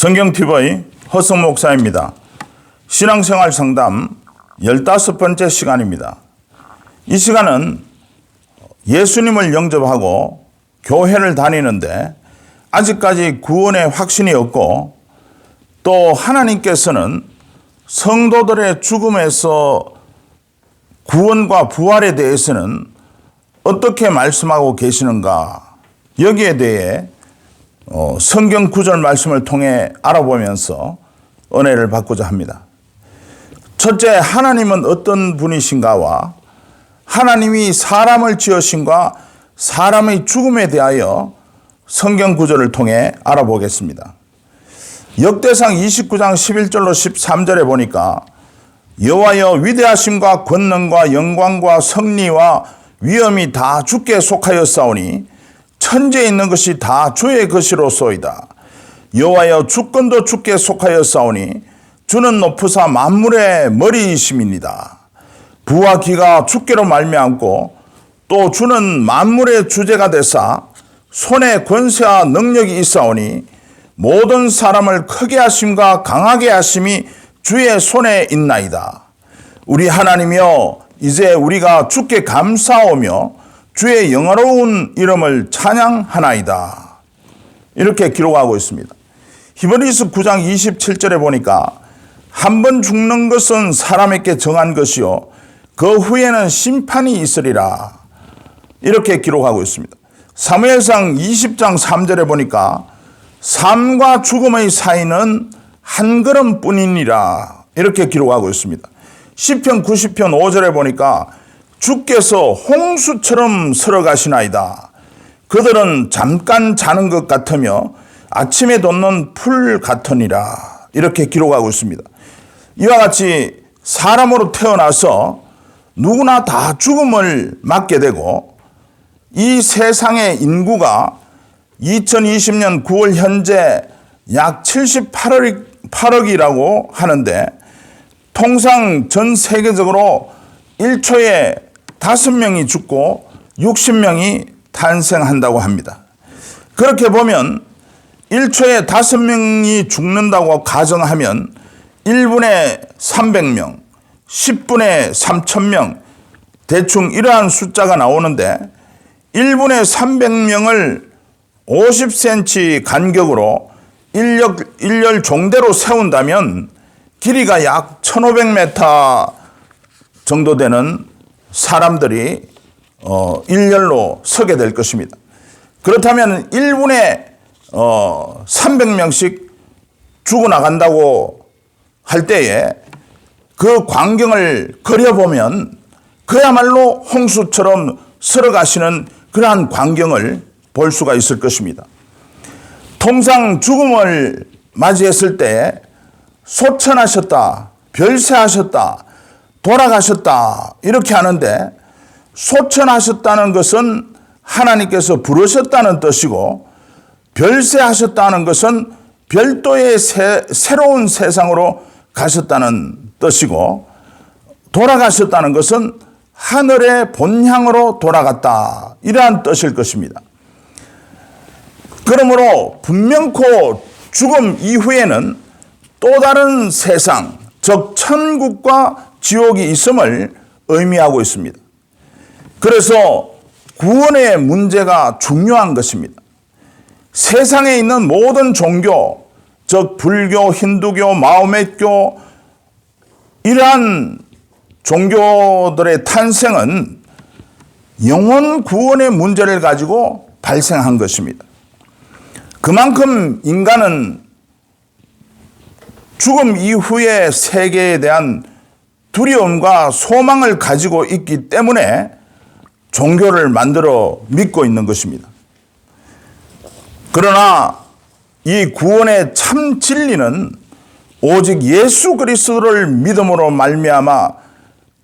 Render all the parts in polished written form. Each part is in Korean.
성경TV 허성 목사입니다. 신앙생활 상담 15번째 시간입니다. 이 시간은 예수님을 영접하고 교회를 다니는데 아직까지 구원의 확신이 없고 또 하나님께서는 성도들의 죽음에서 구원과 부활에 대해서는 어떻게 말씀하고 계시는가, 여기에 대해 성경 구절 말씀을 통해 알아보면서 은혜를 받고자 합니다. 첫째, 하나님은 어떤 분이신가와 하나님이 사람을 지으신과 사람의 죽음에 대하여 성경 구절을 통해 알아보겠습니다. 역대상 29장 11절로 13절에 보니까 여호와여, 위대하심과 권능과 영광과 승리와 위엄이 다 주께 속하였사오니 천지에 있는 것이 다 주의 것이로소이다. 여호와여, 주권도 주께 속하였사오니 주는 높으사 만물의 머리이심이니이다. 부와 기가 주께로 말미암고 또 주는 만물의 주제가 되사 손에 권세와 능력이 있사오니 모든 사람을 크게 하심과 강하게 하심이 주의 손에 있나이다. 우리 하나님이여, 이제 우리가 주께 감사하오며 주의 영화로운 이름을 찬양하나이다. 이렇게 기록하고 있습니다. 히브리서 9장 27절에 보니까 한 번 죽는 것은 사람에게 정한 것이요 그 후에는 심판이 있으리라. 이렇게 기록하고 있습니다. 사무엘상 20장 3절에 보니까 삶과 죽음의 사이는 한 걸음뿐이니라. 이렇게 기록하고 있습니다. 시편 90편 5절에 보니까 주께서 홍수처럼 설어가시나이다. 그들은 잠깐 자는 것 같으며 아침에 돋는 풀 같으니라. 이렇게 기록하고 있습니다. 이와 같이 사람으로 태어나서 누구나 다 죽음을 맞게 되고, 이 세상의 인구가 2020년 9월 현재 약 78억이라고 하는데, 통상 전 세계적으로 1초에 5명이 죽고 60명이 탄생한다고 합니다. 그렇게 보면 1초에 5명이 죽는다고 가정하면 1분에 300명, 10분에 3000명, 대충 이러한 숫자가 나오는데 1분에 300명을 50cm 간격으로 일렬 종대로 세운다면 길이가 약 1500m 정도 되는 사람들이 일렬로 서게 될 것입니다. 그렇다면 1분에 300명씩 죽어나간다고 할 때에 그 광경을 그려보면 그야말로 홍수처럼 설어가시는 그러한 광경을 볼 수가 있을 것입니다. 통상 죽음을 맞이했을 때 소천하셨다, 별세하셨다, 돌아가셨다 이렇게 하는데, 소천하셨다는 것은 하나님께서 부르셨다는 뜻이고, 별세하셨다는 것은 별도의 새로운 세상으로 가셨다는 뜻이고, 돌아가셨다는 것은 하늘의 본향으로 돌아갔다, 이러한 뜻일 것입니다. 그러므로 분명코 죽음 이후에는 또 다른 세상, 즉 천국과 지옥이 있음을 의미하고 있습니다. 그래서 구원의 문제가 중요한 것입니다. 세상에 있는 모든 종교, 즉 불교, 힌두교, 마호메교, 이러한 종교들의 탄생은 영혼 구원의 문제를 가지고 발생한 것입니다. 그만큼 인간은 죽음 이후의 세계에 대한 두려움과 소망을 가지고 있기 때문에 종교를 만들어 믿고 있는 것입니다. 그러나 이 구원의 참 진리는 오직 예수 그리스도를 믿음으로 말미암아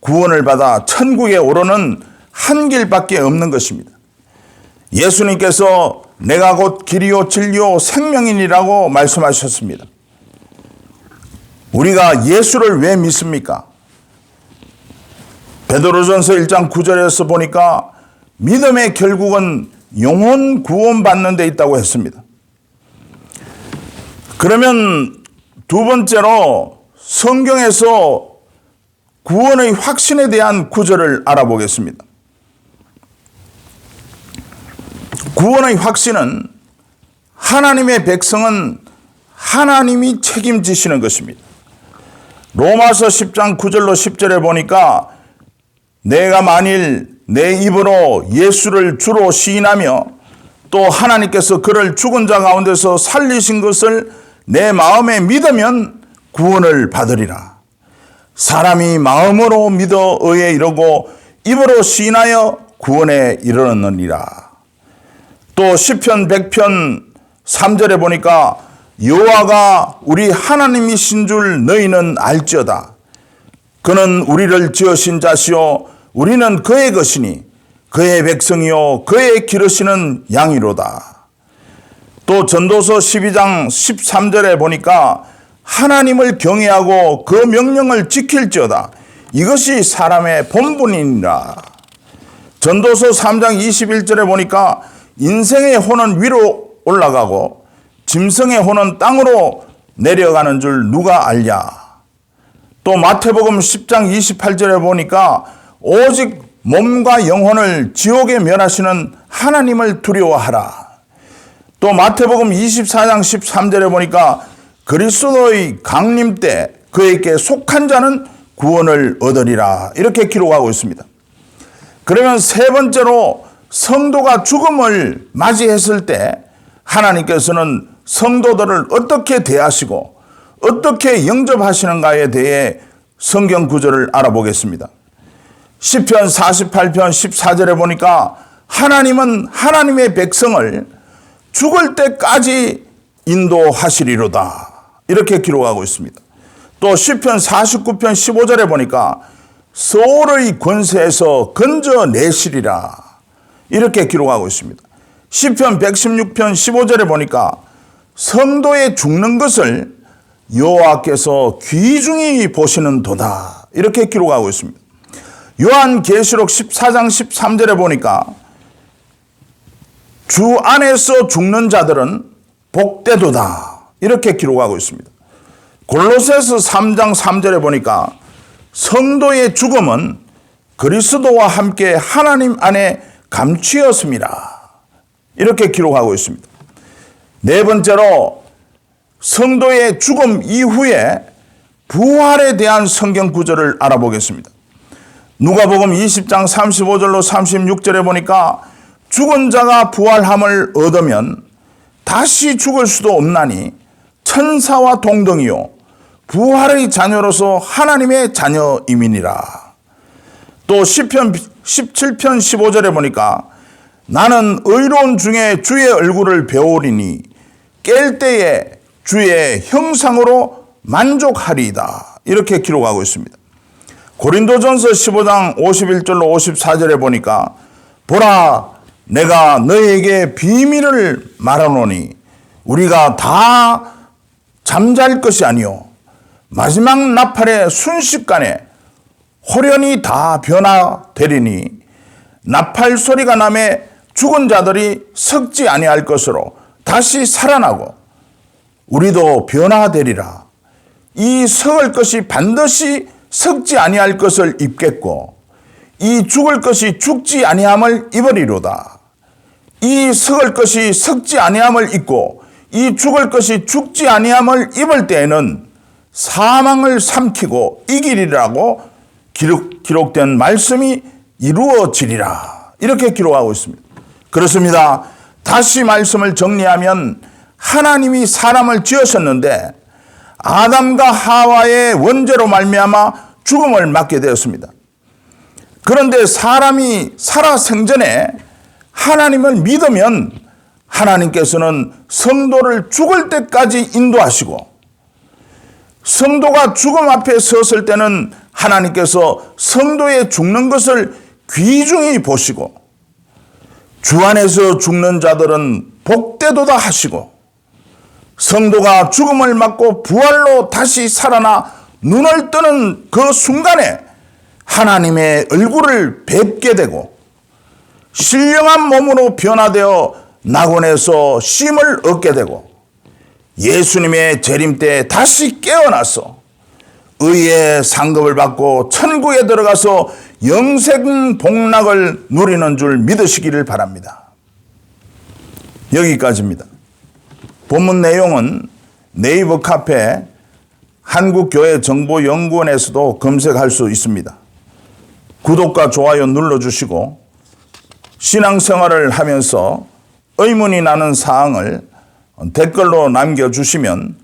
구원을 받아 천국에 오르는 한 길밖에 없는 것입니다. 예수님께서 내가 곧 길이요 진리요 생명이니라고 말씀하셨습니다. 우리가 예수를 왜 믿습니까? 베드로전서 1장 9절에서 보니까 믿음의 결국은 영혼 구원받는 데 있다고 했습니다. 그러면 두 번째로 성경에서 구원의 확신에 대한 구절을 알아보겠습니다. 구원의 확신은 하나님의 백성은 하나님이 책임지시는 것입니다. 로마서 10장 9절로 10절에 보니까 내가 만일 내 입으로 예수를 주로 시인하며 또 하나님께서 그를 죽은 자 가운데서 살리신 것을 내 마음에 믿으면 구원을 받으리라. 사람이 마음으로 믿어 의에 이르고 입으로 시인하여 구원에 이르느니라. 또 시편 100편 3절에 보니까 여호와가 우리 하나님이신 줄 너희는 알지어다. 그는 우리를 지으신 자시요 우리는 그의 것이니 그의 백성이요 그의 기르시는 양이로다. 또 전도서 12장 13절에 보니까 하나님을 경외하고 그 명령을 지킬지어다. 이것이 사람의 본분이니라. 전도서 3장 21절에 보니까 인생의 혼은 위로 올라가고 짐승의 혼은 땅으로 내려가는 줄 누가 알랴. 또 마태복음 10장 28절에 보니까 오직 몸과 영혼을 지옥에 멸하시는 하나님을 두려워하라. 또 마태복음 24장 13절에 보니까 그리스도의 강림 때 그에게 속한 자는 구원을 얻으리라. 이렇게 기록하고 있습니다. 그러면 세 번째로 성도가 죽음을 맞이했을 때 하나님께서는 성도들을 어떻게 대하시고 어떻게 영접하시는가에 대해 성경 구절을 알아보겠습니다. 시편 48편 14절에 보니까 하나님은 하나님의 백성을 죽을 때까지 인도하시리로다. 이렇게 기록하고 있습니다. 또 시편 49편 15절에 보니까 소울의 권세에서 건져내시리라. 이렇게 기록하고 있습니다. 시편 116편 15절에 보니까 성도의 죽는 것을 여호와께서 귀중히 보시는 도다. 이렇게 기록하고 있습니다. 요한계시록 14장 13절에 보니까 주 안에서 죽는 자들은 복되도다. 이렇게 기록하고 있습니다. 골로새서 3장 3절에 보니까 성도의 죽음은 그리스도와 함께 하나님 안에 감추었습니다. 이렇게 기록하고 있습니다. 네 번째로 성도의 죽음 이후에 부활에 대한 성경 구절을 알아보겠습니다. 누가복음 20장 35절로 36절에 보니까 죽은 자가 부활함을 얻으면 다시 죽을 수도 없나니 천사와 동등이요 부활의 자녀로서 하나님의 자녀임이니라. 또 시편 17편 15절에 보니까 나는 의로운 중에 주의 얼굴을 배우리니 깰 때에 주의 형상으로 만족하리이다. 이렇게 기록하고 있습니다. 고린도전서 15장 51절로 54절에 보니까 보라 내가 너에게 비밀을 말하노니 우리가 다 잠잘 것이 아니요 마지막 나팔의 순식간에 호련히 다 변화되리니 나팔 소리가 나매 죽은 자들이 썩지 아니할 것으로 다시 살아나고 우리도 변화되리라. 이 썩을 것이 반드시 썩지 아니할 것을 입겠고 이 죽을 것이 죽지 아니함을 입으리로다. 이 썩을 것이 썩지 아니함을 입고 이 죽을 것이 죽지 아니함을 입을 때에는 사망을 삼키고 이기리라고 기록된 말씀이 이루어지리라. 이렇게 기록하고 있습니다. 그렇습니다. 다시 말씀을 정리하면 하나님이 사람을 지으셨는데 아담과 하와의 원죄로 말미암아 죽음을 맞게 되었습니다. 그런데 사람이 살아생전에 하나님을 믿으면 하나님께서는 성도를 죽을 때까지 인도하시고 성도가 죽음 앞에 섰을 때는 하나님께서 성도의 죽는 것을 귀중히 보시고 주 안에서 죽는 자들은 복되도다 하시고 성도가 죽음을 맞고 부활로 다시 살아나 눈을 뜨는 그 순간에 하나님의 얼굴을 뵙게 되고 신령한 몸으로 변화되어 낙원에서 쉼을 얻게 되고 예수님의 재림 때 다시 깨어나서 의의 상급을 받고 천국에 들어가서 영생 복락을 누리는 줄 믿으시기를 바랍니다. 여기까지입니다. 본문 내용은 네이버 카페 한국교회정보연구원에서도 검색할 수 있습니다. 구독과 좋아요 눌러주시고 신앙생활을 하면서 의문이 나는 사항을 댓글로 남겨주시면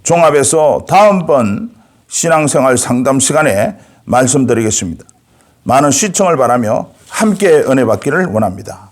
종합해서 다음번 신앙생활 상담 시간에 말씀드리겠습니다. 많은 시청을 바라며 함께 은혜 받기를 원합니다.